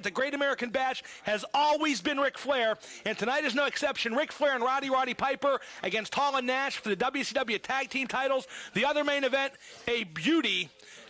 The Great American Bash has always been Ric Flair, and tonight is no exception. Ric Flair and Roddy Piper against Hall and Nash for the WCW Tag Team titles. The other main event, a beauty,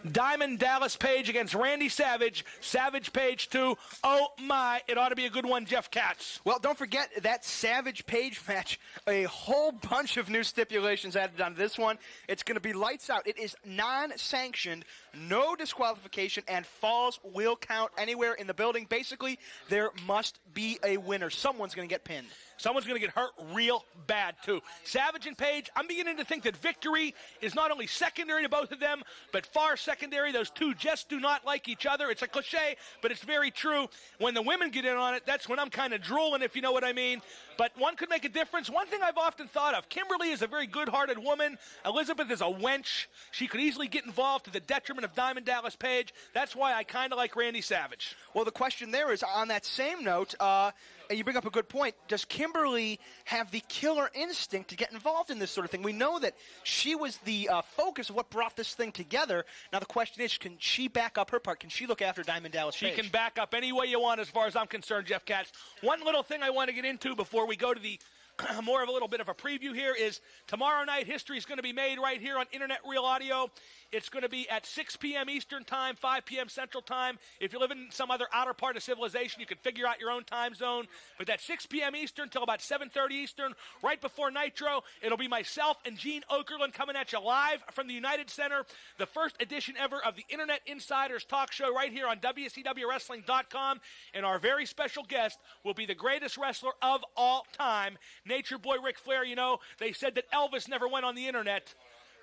Diamond Dallas Page against Randy Savage. Savage Page 2. Oh my, it ought to be a good one, Jeff Katz. Well, don't forget that Savage Page match. A whole bunch of new stipulations added on this one. It's going to be lights out. It is non-sanctioned, no disqualification, and falls will count anywhere in the building. Basically, there must be a winner. Someone's going to get pinned. Someone's going to get hurt real bad, too. Savage and Page, I'm beginning to think that victory is not only secondary to both of them, but far secondary. Those two just do not like each other. It's a cliche, but it's very true. When the women get in on it, that's when I'm kind of drooling, if you know what I mean. But one could make a difference. One thing I've often thought of, Kimberly is a very good-hearted woman. Elizabeth is a wench. She could easily get involved to the detriment of Diamond Dallas Page. That's why I kind of like Randy Savage. Well, the question there is, on that same note, and you bring up a good point, does Kimberly have the killer instinct to get involved in this sort of thing? We know that she was the focus of what brought this thing together. Now the question is, can she back up her part? Can she look after Diamond Dallas Page? She can back up any way you want as far as I'm concerned, Jeff Katz. One little thing I want to get into before we go to the more of a little bit of a preview here is tomorrow night history is going to be made right here on Internet Real Audio. It's going to be at 6 p.m. Eastern Time, 5 p.m. Central Time. If you live in some other outer part of civilization, you can figure out your own time zone. But that's 6 p.m. Eastern until about 7:30 Eastern, right before Nitro. It'll be myself and Gene Okerlund coming at you live from the United Center. The first edition ever of the Internet Insiders Talk Show right here on WCWWrestling.com. And our very special guest will be the greatest wrestler of all time, Nature Boy Ric Flair. You know, they said that Elvis never went on the Internet.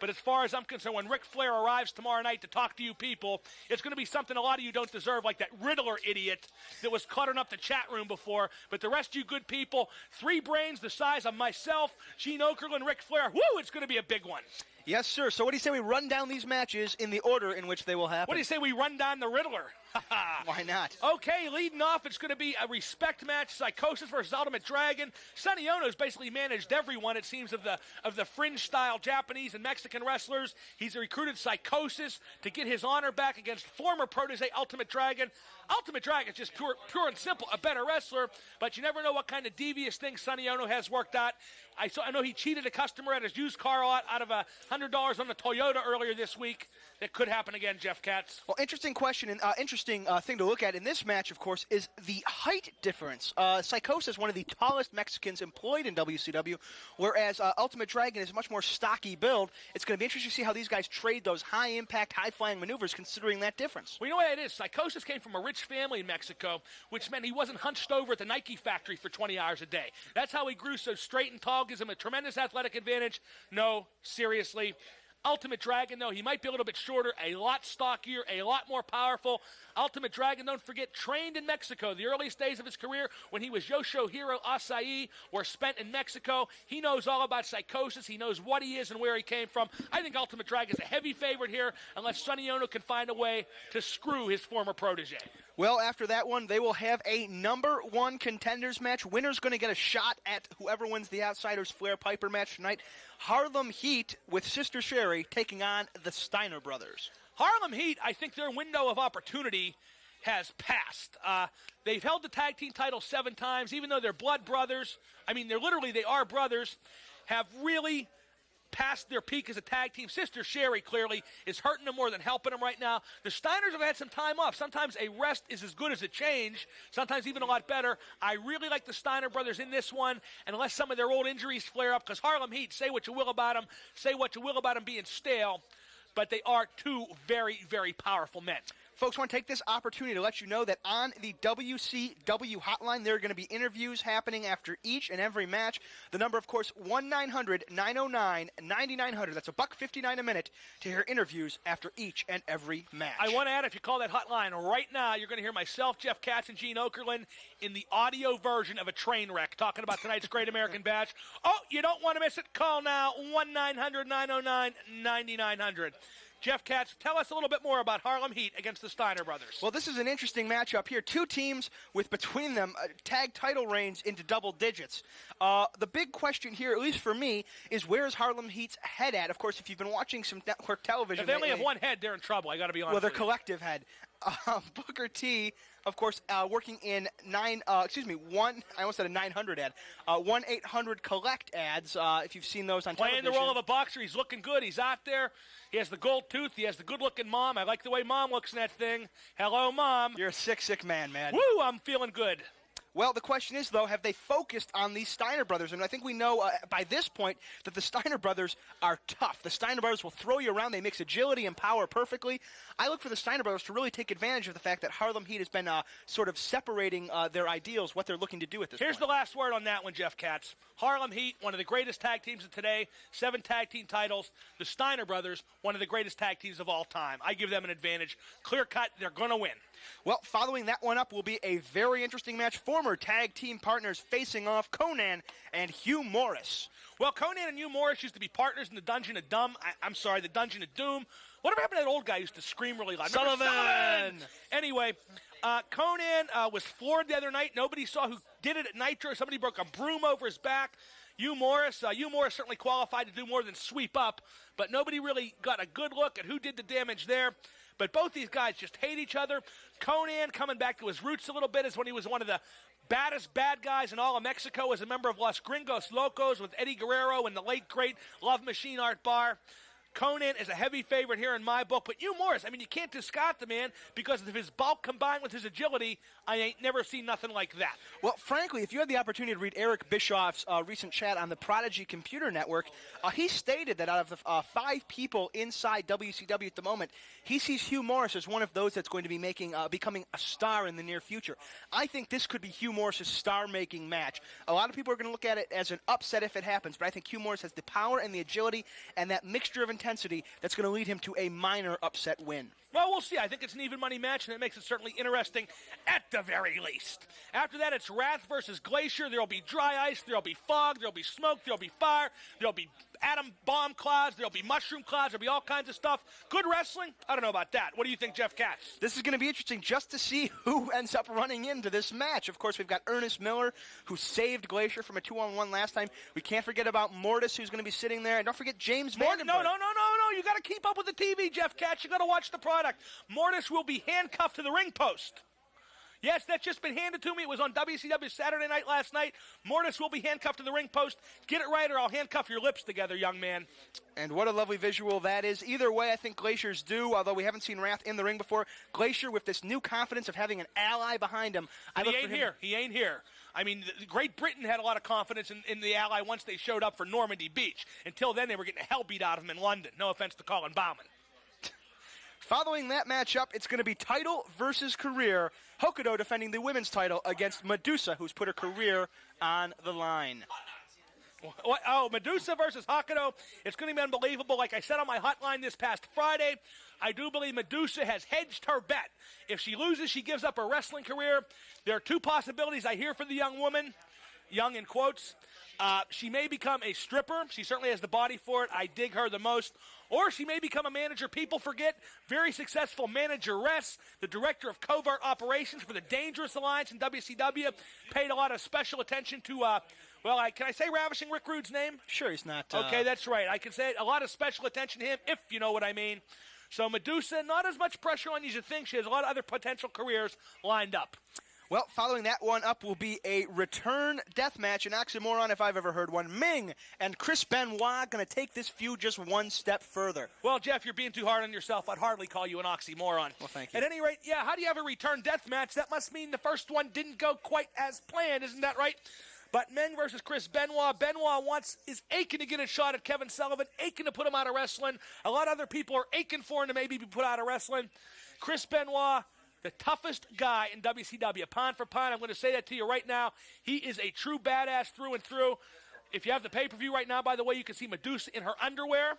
But as far as I'm concerned, when Ric Flair arrives tomorrow night to talk to you people, it's going to be something a lot of you don't deserve, like that Riddler idiot that was cluttering up the chat room before. But the rest of you good people, three brains the size of myself, Gene Okerlund, Ric Flair, woo, it's going to be a big one. Yes, sir. So what do you say we run down these matches in the order in which they will happen? What do you say we run down the Riddler? Why not? Okay, leading off, it's going to be a respect match, Psychosis versus Ultimate Dragon. Sonny Ono's basically managed everyone, it seems, of the fringe-style Japanese and Mexican wrestlers. He's recruited Psychosis to get his honor back against former protege Ultimate Dragon. Ultimate Dragon is just pure and simple, a better wrestler, but you never know what kind of devious things Sonny Ono has worked out. I know he cheated a customer at his used car lot out of $100 on the Toyota earlier this week. That could happen again, Jeff Katz. Well, interesting question and interesting thing to look at in this match, of course, is the height difference. Psychosis, one of the tallest Mexicans employed in WCW, whereas Ultimate Dragon is a much more stocky build. It's going to be interesting to see how these guys trade those high-impact, high-flying maneuvers, considering that difference. Well, you know what it is? Psychosis came from a rich family in Mexico, which meant he wasn't hunched over at the Nike factory for 20 hours a day. That's how he grew so straight and tall, gives him a tremendous athletic advantage. No, seriously. Ultimate Dragon, though, he might be a little bit shorter, a lot stockier, a lot more powerful. Ultimate Dragon, don't forget, trained in Mexico. The earliest days of his career when he was Yoshihiro Asai were spent in Mexico. He knows all about Psychosis. He knows what he is and where he came from. I think Ultimate Dragon is a heavy favorite here unless Sonny Ono can find a way to screw his former protege. Well, after that one, they will have a number one contenders match. Winner's going to get a shot at whoever wins the Outsiders Flair Piper match tonight. Harlem Heat with Sister Sherry taking on the Steiner Brothers. Harlem Heat, I think their window of opportunity has passed. They've held the tag team title 7 times, even though they're blood brothers. I mean, they are brothers, have really past their peak as a tag team. Sister Sherry clearly is hurting them more than helping them right now. The Steiners have had some time off. Sometimes a rest is as good as a change, sometimes even a lot better. I really like the Steiner brothers in this one, and unless some of their old injuries flare up, because Harlem Heat, say what you will about them being stale, but they are two very, very powerful men. Folks, I want to take this opportunity to let you know that on the WCW hotline, there are going to be interviews happening after each and every match. The number, of course, 1-900-909-9900. That's $1.59 a minute to hear interviews after each and every match. I want to add, if you call that hotline right now, you're going to hear myself, Jeff Katz, and Gene Okerlund in the audio version of a train wreck talking about tonight's Great American Bash. Oh, you don't want to miss it? Call now, 1-900-909-9900. Jeff Katz, tell us a little bit more about Harlem Heat against the Steiner brothers. Well, this is an interesting matchup here. Two teams with, between them, tag title reigns into double digits. The big question here, at least for me, is where's Harlem Heat's head at? Of course, if you've been watching some network television... If they only have one head, they're in trouble. I got to be honest. Well, their collective head. Booker T of course, working in one, I almost said a 900 ad, 1-800-COLLECT ads, if you've seen those on Playing television. the role of a boxer. He's looking good. He's out there. He has the gold tooth. He has the good-looking mom. I like the way Mom looks in that thing. Hello, Mom. You're a sick man, man. Woo, I'm feeling good. Well, the question is, though, have they focused on these Steiner brothers? And I think we know by this point that the Steiner brothers are tough. The Steiner brothers will throw you around. They mix agility and power perfectly. I look for the Steiner brothers to really take advantage of the fact that Harlem Heat has been sort of separating their ideals, what they're looking to do at this point. Here's the last word on that one, Jeff Katz. Harlem Heat, one of the greatest tag teams of today, 7 tag team titles. The Steiner brothers, one of the greatest tag teams of all time. I give them an advantage. Clear cut, they're going to win. Well, following that one up will be a very interesting match. Former tag team partners facing off, Conan and Hugh Morris. Well, Conan and Hugh Morris used to be partners in the Dungeon of the Dungeon of Doom. Whatever happened to that old guy who used to scream really loud? Sullivan! Anyway, Conan was floored the other night. Nobody saw who did it at Nitro. Somebody broke a broom over his back. Hugh Morris certainly qualified to do more than sweep up, but nobody really got a good look at who did the damage there. But both these guys just hate each other. Conan, coming back to his roots a little bit, is when he was one of the baddest bad guys in all of Mexico as a member of Los Gringos Locos with Eddie Guerrero and the late, great Love Machine Art Bar. Conan is a heavy favorite here in my book, but Hugh Morris, I mean, you can't discard the man because of his bulk combined with his agility. I ain't never seen nothing like that. Well, frankly, if you had the opportunity to read Eric Bischoff's recent chat on the Prodigy Computer Network, he stated that out of the 5 people inside WCW at the moment, he sees Hugh Morris as one of those that's going to be becoming a star in the near future. I think this could be Hugh Morris' star-making match. A lot of people are going to look at it as an upset if it happens, but I think Hugh Morris has the power and the agility and that mixture of intensity that's going to lead him to a minor upset win. Well, we'll see. I think it's an even money match, and it makes it certainly interesting at the very least. After that, it's Wrath versus Glacier. There'll be dry ice. There'll be fog. There'll be smoke. There'll be fire. There'll be atom bomb clouds. There'll be mushroom clouds. There'll be all kinds of stuff. Good wrestling? I don't know about that. What do you think, Jeff Katz? This is going to be interesting just to see who ends up running into this match. Of course, we've got Ernest Miller, who saved Glacier from a 2-on-1 last time. We can't forget about Mortis, who's going to be sitting there. And don't forget James Vandenberg. No. You got to keep up with the TV, Jeff Katz. You got to watch the product. Mortis will be handcuffed to the ring post. Yes, that's just been handed to me. It was on WCW Saturday night last night. Mortis will be handcuffed to the ring post. Get it right or I'll handcuff your lips together, young man. And what a lovely visual that is. Either way, I think Glacier's due, although we haven't seen Wrath in the ring before. Glacier, with this new confidence of having an ally behind him. He ain't here. I mean, Great Britain had a lot of confidence in the ally once they showed up for Normandy Beach. Until then, they were getting the hell beat out of them in London. No offense to Colin Bauman. Following that matchup, it's going to be title versus career. Hokuto defending the women's title against Medusa, who's put her career on the line. Oh, Medusa versus Hokuto. It's going to be unbelievable. Like I said on my hotline this past Friday, I do believe Medusa has hedged her bet. If she loses, she gives up her wrestling career. There are 2 possibilities I hear for the young woman, young in quotes. She may become a stripper. She certainly has the body for it. I dig her the most. Or she may become a manager. People forget, very successful manageress, the director of covert operations for the Dangerous Alliance in WCW, paid a lot of special attention to, can I say Ravishing Rick Rude's name? Sure, he's not. Okay, that's right. I can say it. A lot of special attention to him, if you know what I mean. So Medusa, not as much pressure on you as you think. She has a lot of other potential careers lined up. Well, following that one up will be a return death match, an oxymoron if I've ever heard one. Ming and Chris Benoit going to take this feud just one step further. Well, Jeff, you're being too hard on yourself. I'd hardly call you an oxymoron. Well, thank you. At any rate, how do you have a return death match? That must mean the first one didn't go quite as planned, isn't that right? But Meng versus Chris Benoit. Benoit is aching to get a shot at Kevin Sullivan, aching to put him out of wrestling. A lot of other people are aching for him to maybe be put out of wrestling. Chris Benoit, the toughest guy in WCW. Pound for pound, I'm going to say that to you right now. He is a true badass through and through. If you have the pay-per-view right now, by the way, you can see Medusa in her underwear.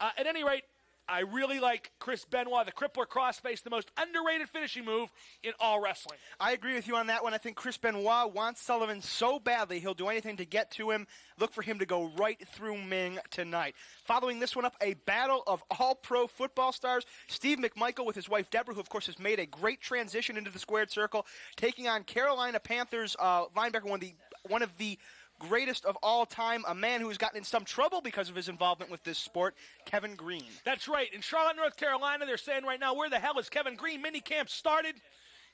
At any rate, I really like Chris Benoit, the crippler crossface, the most underrated finishing move in all wrestling. I agree with you on that one. I think Chris Benoit wants Sullivan so badly he'll do anything to get to him. Look for him to go right through Ming tonight. Following this one up, a battle of all-pro football stars. Steve McMichael with his wife Deborah, who of course has made a great transition into the squared circle, taking on Carolina Panthers linebacker, one of the greatest of all time, a man who has gotten in some trouble because of his involvement with this sport, Kevin Green. That's right. In Charlotte, North Carolina, they're saying right now, where the hell is Kevin Green? Minicamp started.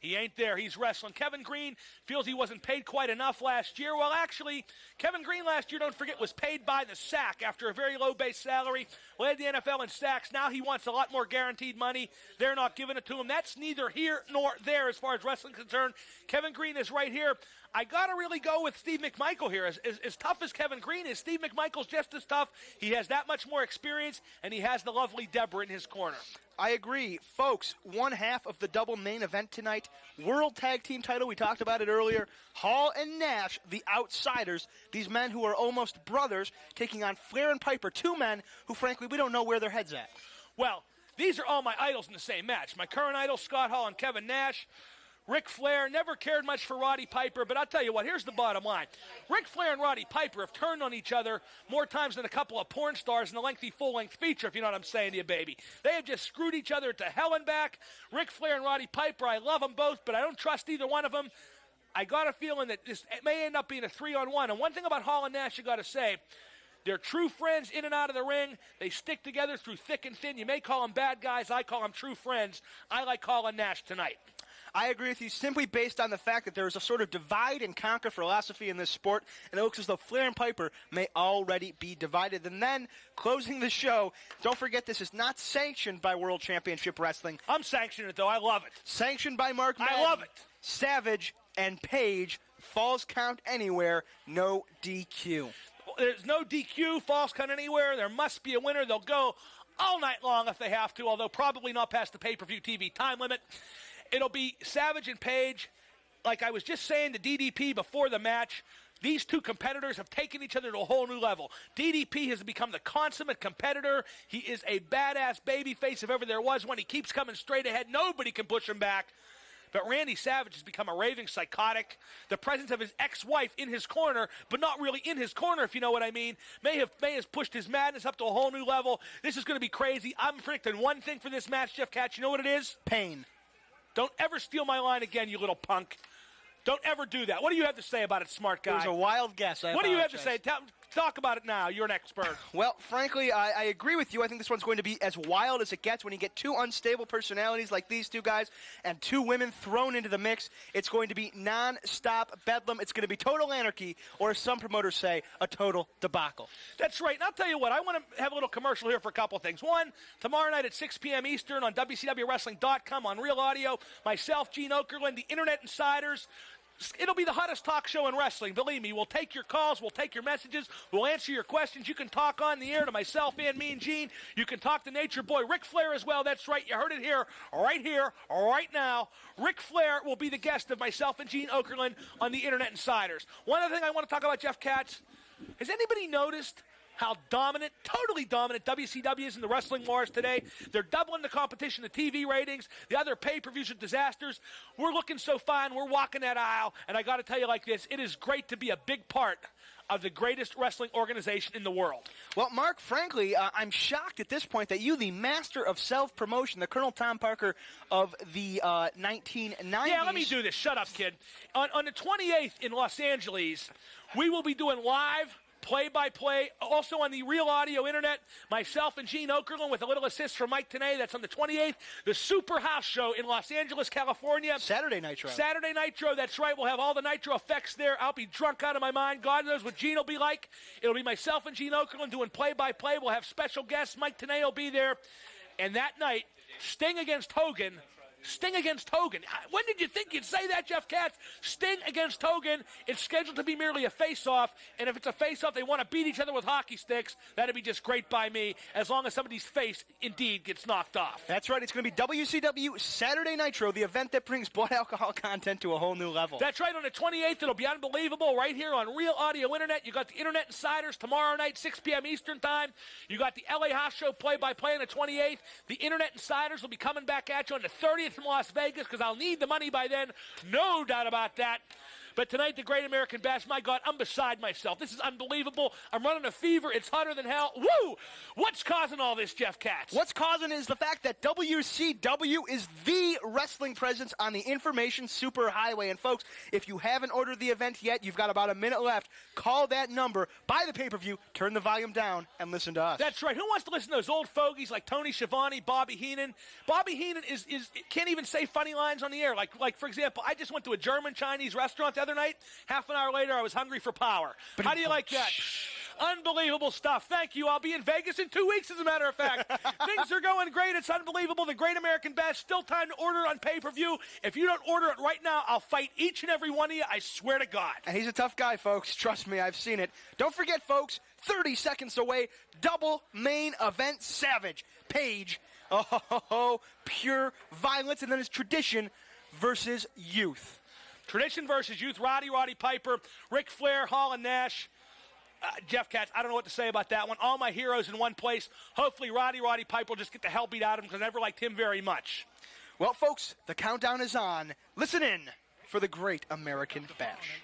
He ain't there. He's wrestling. Kevin Green feels he wasn't paid quite enough last year. Well, actually, Kevin Green last year, don't forget, was paid by the sack after a very low base salary. Led the NFL in sacks. Now he wants a lot more guaranteed money. They're not giving it to him. That's neither here nor there as far as wrestling is concerned. Kevin Green is right here. I got to really go with Steve McMichael here. As tough as Kevin Green is, Steve McMichael's just as tough. He has that much more experience, and he has the lovely Deborah in his corner. I agree. Folks, one half of the double main event tonight, World Tag Team title, we talked about it earlier, Hall and Nash, the outsiders, these men who are almost brothers, taking on Flair and Piper, two men who, frankly, we don't know where their heads at. Well, these are all my idols in the same match. My current idols, Scott Hall and Kevin Nash. Ric Flair never cared much for Roddy Piper, but I'll tell you what, here's the bottom line. Ric Flair and Roddy Piper have turned on each other more times than a couple of porn stars in a lengthy full-length feature, if you know what I'm saying to you, baby. They have just screwed each other to hell and back. Ric Flair and Roddy Piper, I love them both, but I don't trust either one of them. I got a feeling that it may end up being a 3-on-1. And one thing about Hall and Nash you got to say, they're true friends in and out of the ring. They stick together through thick and thin. You may call them bad guys. I call them true friends. I like Hall and Nash tonight. I agree with you simply based on the fact that there is a sort of divide and conquer philosophy in this sport, and it looks as though Flair and Piper may already be divided. And then, closing the show, don't forget this is not sanctioned by World Championship Wrestling. I'm sanctioning it, though. I love it. Sanctioned by Mark Madden. I love it. Savage and Page, falls count anywhere, no DQ. There's no DQ, falls count anywhere. There must be a winner. They'll go all night long if they have to, although probably not past the pay-per-view TV time limit. It'll be Savage and Page. Like I was just saying to DDP before the match, these two competitors have taken each other to a whole new level. DDP has become the consummate competitor. He is a badass babyface if ever there was one. He keeps coming straight ahead. Nobody can push him back. But Randy Savage has become a raving psychotic. The presence of his ex-wife in his corner, but not really in his corner, if you know what I mean, may have pushed his madness up to a whole new level. This is going to be crazy. I'm predicting one thing for this match, Jeff Katz. You know what it is? Pain. Don't ever steal my line again, you little punk. Don't ever do that. What do you have to say about it, smart guy? It was a wild guess. What do you have to say? Talk about it now. You're an expert. Well, frankly, I agree with you. I think this one's going to be as wild as it gets when you get two unstable personalities like these two guys and two women thrown into the mix. It's going to be non-stop bedlam. It's going to be total anarchy, or as some promoters say, a total debacle. That's right. And I'll tell you what, I want to have a little commercial here for a couple of things. One, tomorrow night at 6 p.m. Eastern on WCWWrestling.com on Real Audio, myself, Gene Okerlund, the Internet Insiders. It'll be the hottest talk show in wrestling. Believe me, we'll take your calls, we'll take your messages, we'll answer your questions. You can talk on the air to myself and me and Gene. You can talk to Nature Boy Ric Flair as well. That's right. You heard it here, right now. Ric Flair will be the guest of myself and Gene Okerlund on the Internet Insiders. One other thing I want to talk about, Jeff Katz. Has anybody noticed how dominant, totally dominant WCW is in the wrestling wars today? They're doubling the competition, the TV ratings. The other pay-per-views are disasters. We're looking so fine. We're walking that aisle. And I got to tell you like this, it is great to be a big part of the greatest wrestling organization in the world. Well, Mark, frankly, I'm shocked at this point that you, the master of self-promotion, the Colonel Tom Parker of the 1990s. Yeah, let me do this. Shut up, kid. On the 28th in Los Angeles, we will be doing live play-by-play, also on the Real Audio Internet, myself and Gene Okerlund with a little assist from Mike Tenay. That's on the 28th. The Super House Show in Los Angeles, California. Saturday Nitro. Saturday Nitro, that's right. We'll have all the Nitro effects there. I'll be drunk out of my mind. God knows what Gene will be like. It'll be myself and Gene Okerlund doing play-by-play. We'll have special guests. Mike Tenay will be there. And that night, Sting against Hogan. Sting against Hogan. When did you think you'd say that, Jeff Katz? Sting against Hogan. It's scheduled to be merely a face-off, and if it's a face-off, they want to beat each other with hockey sticks. That'd be just great by me, as long as somebody's face indeed gets knocked off. That's right. It's going to be WCW Saturday Nitro, the event that brings blood alcohol content to a whole new level. That's right. On the 28th, it'll be unbelievable right here on Real Audio Internet. You got the Internet Insiders tomorrow night, 6 p.m. Eastern Time. You got the LA House Show play-by-play on the 28th. The Internet Insiders will be coming back at you on the 30th from Las Vegas, because I'll need the money by then. No doubt about that. But tonight, the Great American Bash, my God, I'm beside myself. This is unbelievable. I'm running a fever. It's hotter than hell. Woo! What's causing all this, Jeff Katz? What's causing is the fact that WCW is the wrestling presence on the information superhighway. And folks, if you haven't ordered the event yet, you've got about a minute left. Call that number, buy the pay-per-view, turn the volume down, and listen to us. That's right. Who wants to listen to those old fogies like Tony Schiavone, Bobby Heenan? Bobby Heenan can't even say funny lines on the air. Like for example, I just went to a German-Chinese restaurant the other night. Half an hour later, I was hungry for power. How do you like that? Unbelievable stuff. Thank you. I'll be in Vegas in 2 weeks, as a matter of fact. Things are going great. It's unbelievable. The Great American Bash, still time to order on pay-per-view. If you don't order it right now, I'll fight each and every one of you. I swear to God. And he's a tough guy, folks. Trust me, I've seen it. Don't forget, folks, 30 seconds away, double main event Savage. Page, pure violence, and then it's tradition versus youth. Tradition versus youth, Roddy Piper, Ric Flair, Hall and Nash. Jeff Katz, I don't know what to say about that one. All my heroes in one place. Hopefully Roddy Piper will just get the hell beat out of him because I never liked him very much. Well, folks, the countdown is on. Listen in for the Great American Bash.